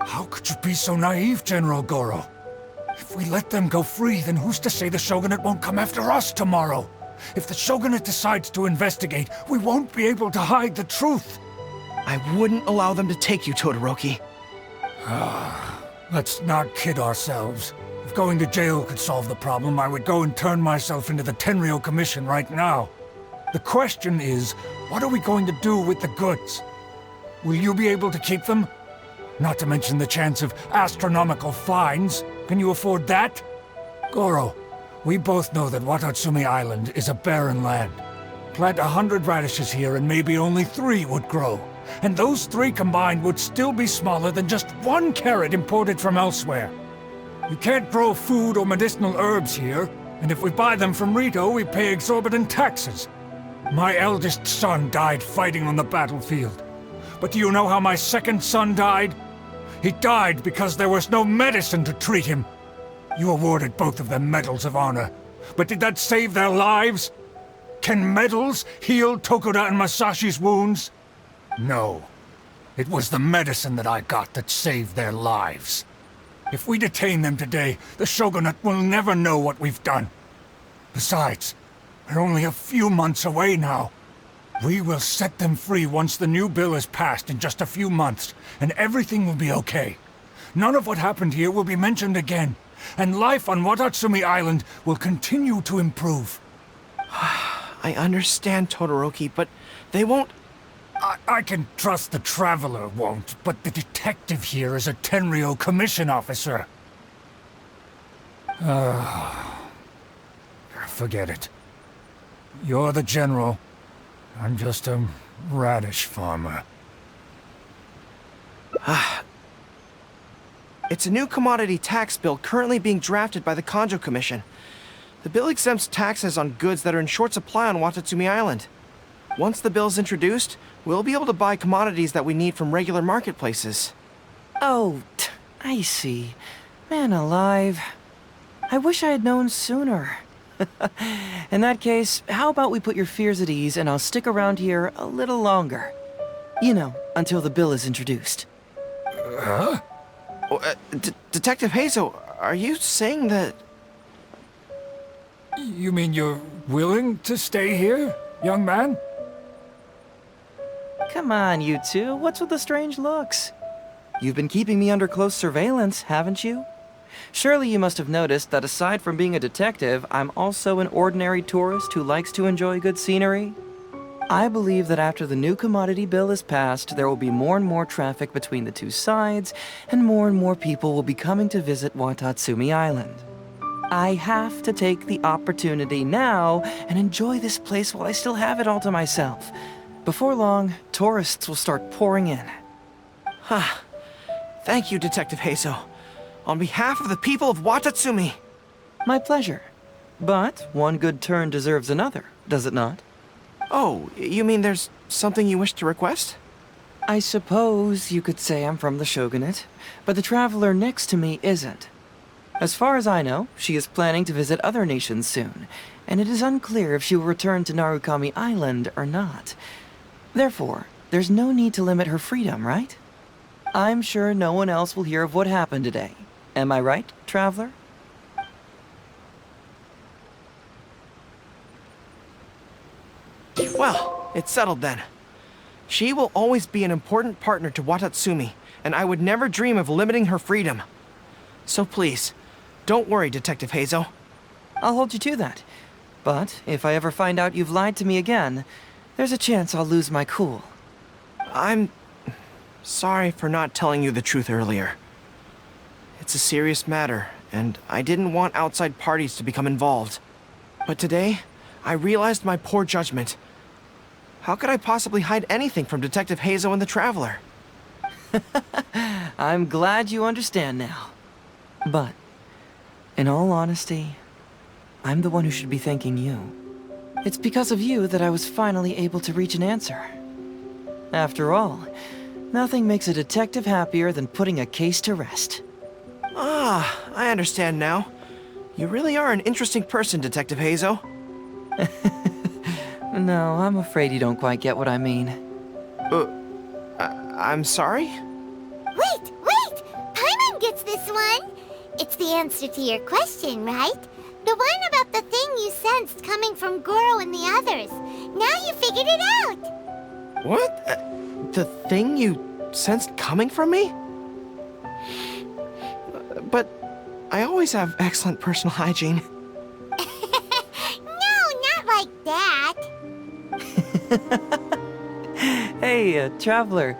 How could you be so naive, General Goro? If we let them go free, then who's to say the Shogunate won't come after us tomorrow? If the Shogunate decides to investigate, we won't be able to hide the truth. I wouldn't allow them to take you, Todoroki. Let's not kid ourselves. If going to jail could solve the problem, I would go and turn myself into the Tenryou Commission right now. The question is, what are we going to do with the goods? Will you be able to keep them? Not to mention the chance of astronomical fines. Can you afford that? Goro, we both know that Watatsumi Island is a barren land. Plant 100 radishes here and maybe only 3 would grow. And those 3 combined would still be smaller than just 1 carrot imported from elsewhere. You can't grow food or medicinal herbs here, and if we buy them from Rito, we pay exorbitant taxes. My eldest son died fighting on the battlefield. But do you know how my second son died? He died because there was no medicine to treat him. You awarded both of them medals of honor, but did that save their lives? Can medals heal Tokuda and Masashi's wounds? No. It was the medicine that I got that saved their lives. If we detain them today, the Shogunate will never know what we've done. Besides, we're only a few months away now. We will set them free once the new bill is passed in just a few months, and everything will be okay. None of what happened here will be mentioned again, and life on Watatsumi Island will continue to improve. I understand, Todoroki, but they won't... I can trust the Traveler won't, but the detective here is a Tenryou Commission officer. Forget it. You're the general. I'm just a radish farmer. It's a new commodity tax bill currently being drafted by the Kanjo Commission. The bill exempts taxes on goods that are in short supply on Watatsumi Island. Once the bill's introduced, we'll be able to buy commodities that we need from regular marketplaces. Oh, I see. Man alive. I wish I had known sooner. In that case, how about we put your fears at ease and I'll stick around here a little longer. You know, until the bill is introduced. Huh? Detective Heizou, are you saying that... You mean you're willing to stay here, young man? Come on, you two. What's with the strange looks? You've been keeping me under close surveillance, haven't you? Surely you must have noticed that aside from being a detective, I'm also an ordinary tourist who likes to enjoy good scenery. I believe that after the new commodity bill is passed, there will be more and more traffic between the two sides, and more people will be coming to visit Watatsumi Island. I have to take the opportunity now and enjoy this place while I still have it all to myself. Before long, tourists will start pouring in. Thank you, Detective Heizou. On behalf of the people of Watatsumi. My pleasure. But one good turn deserves another, does it not? Oh, you mean there's something you wish to request? I suppose you could say I'm from the Shogunate, but the traveler next to me isn't. As far as I know, she is planning to visit other nations soon, and it is unclear if she will return to Narukami Island or not. Therefore, there's no need to limit her freedom, right? I'm sure no one else will hear of what happened today. Am I right, traveler? Well, it's settled then. She will always be an important partner to Watatsumi, and I would never dream of limiting her freedom. So please, don't worry, Detective Heizou. I'll hold you to that. But if I ever find out you've lied to me again, there's a chance I'll lose my cool. I'm sorry for not telling you the truth earlier. It's a serious matter, and I didn't want outside parties to become involved. But today, I realized my poor judgment. How could I possibly hide anything from Detective Heizou and the Traveler? I'm glad you understand now. But, in all honesty, I'm the one who should be thanking you. It's because of you that I was finally able to reach an answer. After all, nothing makes a detective happier than putting a case to rest. Ah, I understand now. You really are an interesting person, Detective Heizou. No, I'm afraid you don't quite get what I mean. I'm sorry? Wait! gets this one. It's the answer to your question, right? The one about the thing you sensed coming from Goro and the others. Now you figured it out! What? The thing you sensed coming from me? But I always have excellent personal hygiene. No, not like that. Hey, traveler.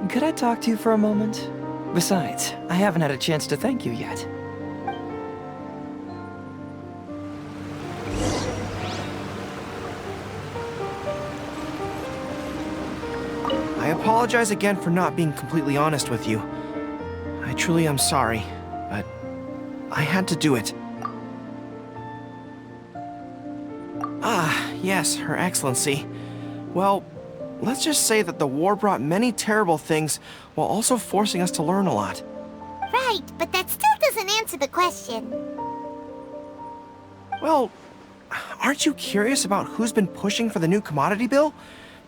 Could I talk to you for a moment? Besides, I haven't had a chance to thank you yet. I apologize again for not being completely honest with you. I truly am sorry, but I had to do it. Ah, yes, Her Excellency. Well, let's just say that the war brought many terrible things while also forcing us to learn a lot. Right, but that still doesn't answer the question. Well, aren't you curious about who's been pushing for the new commodity bill?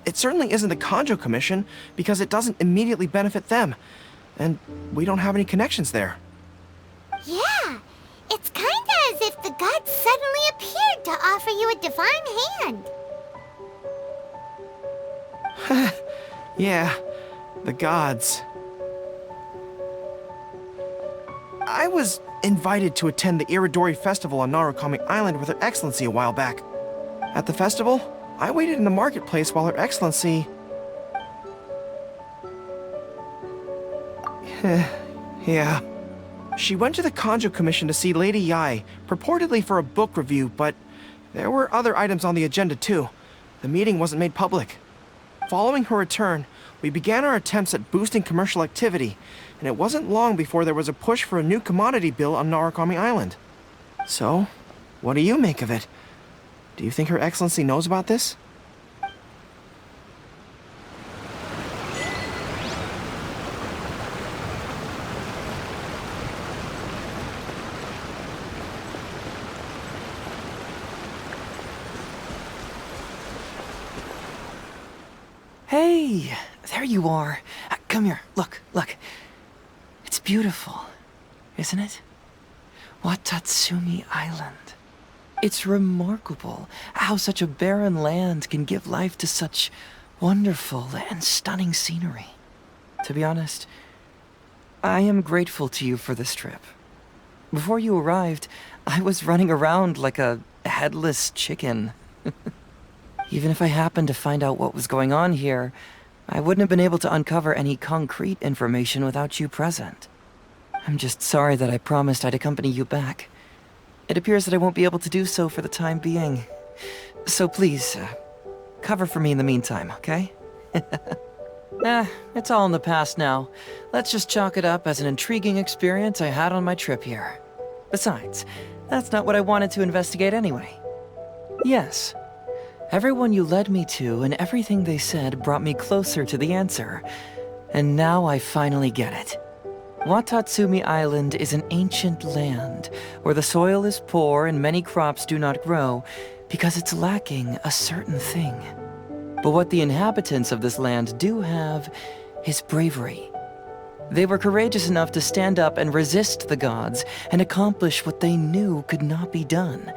It certainly isn't the Tenryou Commission, because it doesn't immediately benefit them. And we don't have any connections there. Yeah, it's kinda as if the gods suddenly appeared to offer you a divine hand. Yeah, the gods. I was invited to attend the Iridori Festival on Narukami Island with Her Excellency a while back. At the festival, I waited in the marketplace while Her Excellency... yeah. She went to the Tenryou Commission to see Lady Yae, purportedly for a book review, but there were other items on the agenda too. The meeting wasn't made public. Following her return, we began our attempts at boosting commercial activity, and it wasn't long before there was a push for a new commodity bill on Narukami Island. So, what do you make of it? Do you think Her Excellency knows about this? Hey, there you are. Come here, look. It's beautiful, isn't it? Watatsumi Island. It's remarkable how such a barren land can give life to such wonderful and stunning scenery. To be honest, I am grateful to you for this trip. Before you arrived, I was running around like a headless chicken. Even if I happened to find out what was going on here, I wouldn't have been able to uncover any concrete information without you present. I'm just sorry that I promised I'd accompany you back. It appears that I won't be able to do so for the time being. So please, cover for me in the meantime, okay? It's all in the past now. Let's just chalk it up as an intriguing experience I had on my trip here. Besides, that's not what I wanted to investigate anyway. Yes. Everyone you led me to and everything they said brought me closer to the answer. And now I finally get it. Watatsumi Island is an ancient land where the soil is poor and many crops do not grow because it's lacking a certain thing. But what the inhabitants of this land do have is bravery. They were courageous enough to stand up and resist the gods and accomplish what they knew could not be done.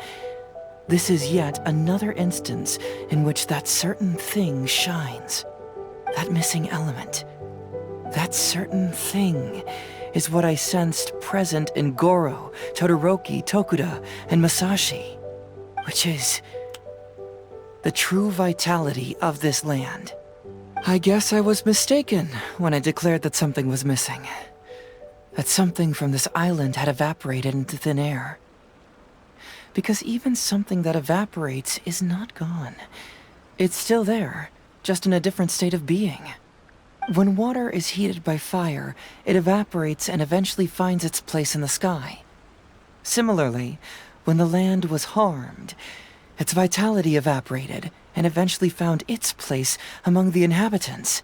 This is yet another instance in which that certain thing shines. That missing element. That certain thing is what I sensed present in Goro, Todoroki, Tokuda, and Masashi, which is the true vitality of this land. I guess I was mistaken when I declared that something was missing. That something from this island had evaporated into thin air. Because even something that evaporates is not gone. It's still there, just in a different state of being. When water is heated by fire, it evaporates and eventually finds its place in the sky. Similarly, when the land was harmed, its vitality evaporated and eventually found its place among the inhabitants.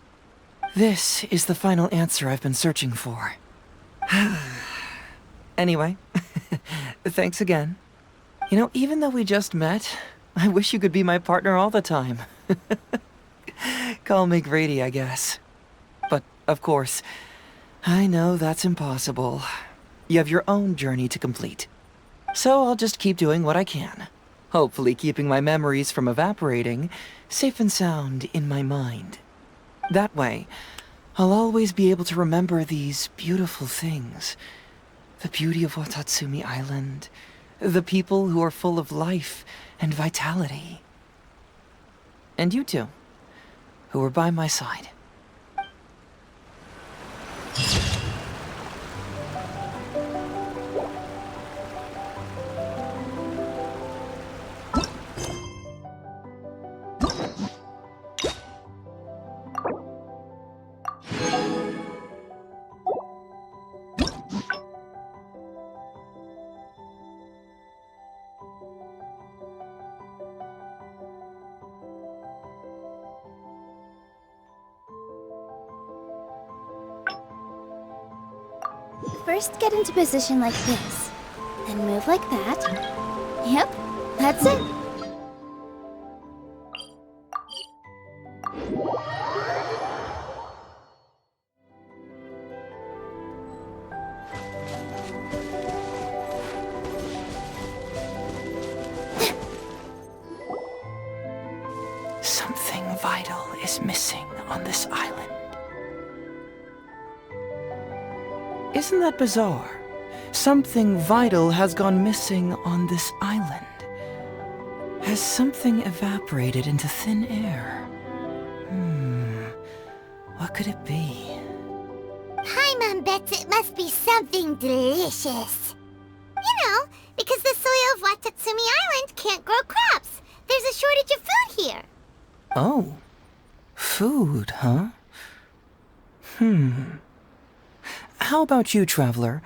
This is the final answer I've been searching for. Anyway, thanks again. You know, even though we just met, I wish you could be my partner all the time. Call me Grady, I guess. But, of course, I know that's impossible. You have your own journey to complete. So I'll just keep doing what I can. Hopefully keeping my memories from evaporating safe and sound in my mind. That way, I'll always be able to remember these beautiful things. The beauty of Watatsumi Island. The people who are full of life and vitality. And you two, who are by my side. First, get into position like this. Then move like that. Yep, that's it. Something vital is missing on this island. Isn't that bizarre? Something vital has gone missing on this island. Has something evaporated into thin air? What could it be? Paimon bets it must be something delicious. You know, because the soil of Watatsumi Island can't grow crops. There's a shortage of food here. Oh. Food, huh? How about you, Traveler?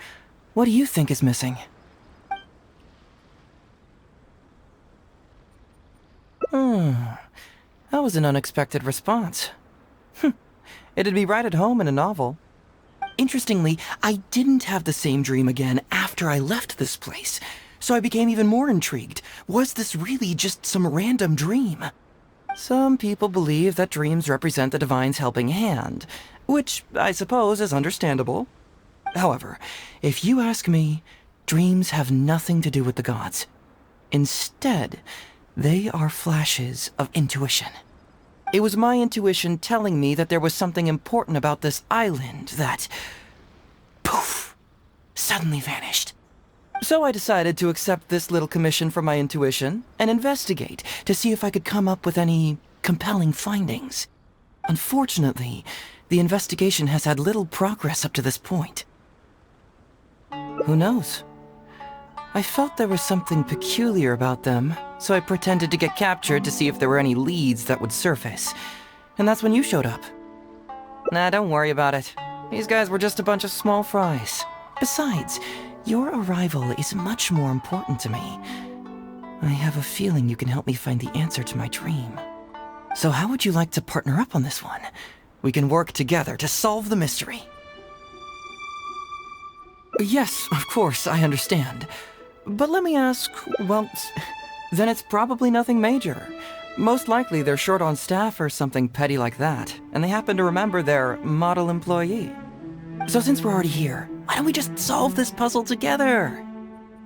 What do you think is missing? That was an unexpected response. It'd be right at home in a novel. Interestingly, I didn't have the same dream again after I left this place, so I became even more intrigued. Was this really just some random dream? Some people believe that dreams represent the Divine's helping hand, which I suppose is understandable. However, if you ask me, dreams have nothing to do with the gods. Instead, they are flashes of intuition. It was my intuition telling me that there was something important about this island that, poof, suddenly vanished. So I decided to accept this little commission from my intuition and investigate to see if I could come up with any compelling findings. Unfortunately, the investigation has had little progress up to this point. Who knows? I felt there was something peculiar about them, so I pretended to get captured to see if there were any leads that would surface. And that's when you showed up. Nah, don't worry about it. These guys were just a bunch of small fries. Besides, your arrival is much more important to me. I have a feeling you can help me find the answer to my dream. So how would you like to partner up on this one? We can work together to solve the mystery. Yes, of course, I understand. But let me ask, well, then it's probably nothing major. Most likely they're short on staff or something petty like that, and they happen to remember their model employee. So since we're already here, why don't we just solve this puzzle together?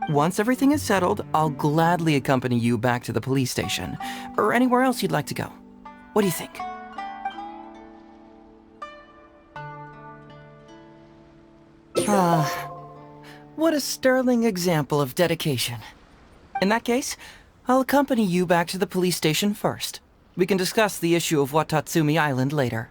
Once everything is settled, I'll gladly accompany you back to the police station, or anywhere else you'd like to go. What do you think? What a sterling example of dedication. In that case, I'll accompany you back to the police station first. We can discuss the issue of Watatsumi Island later.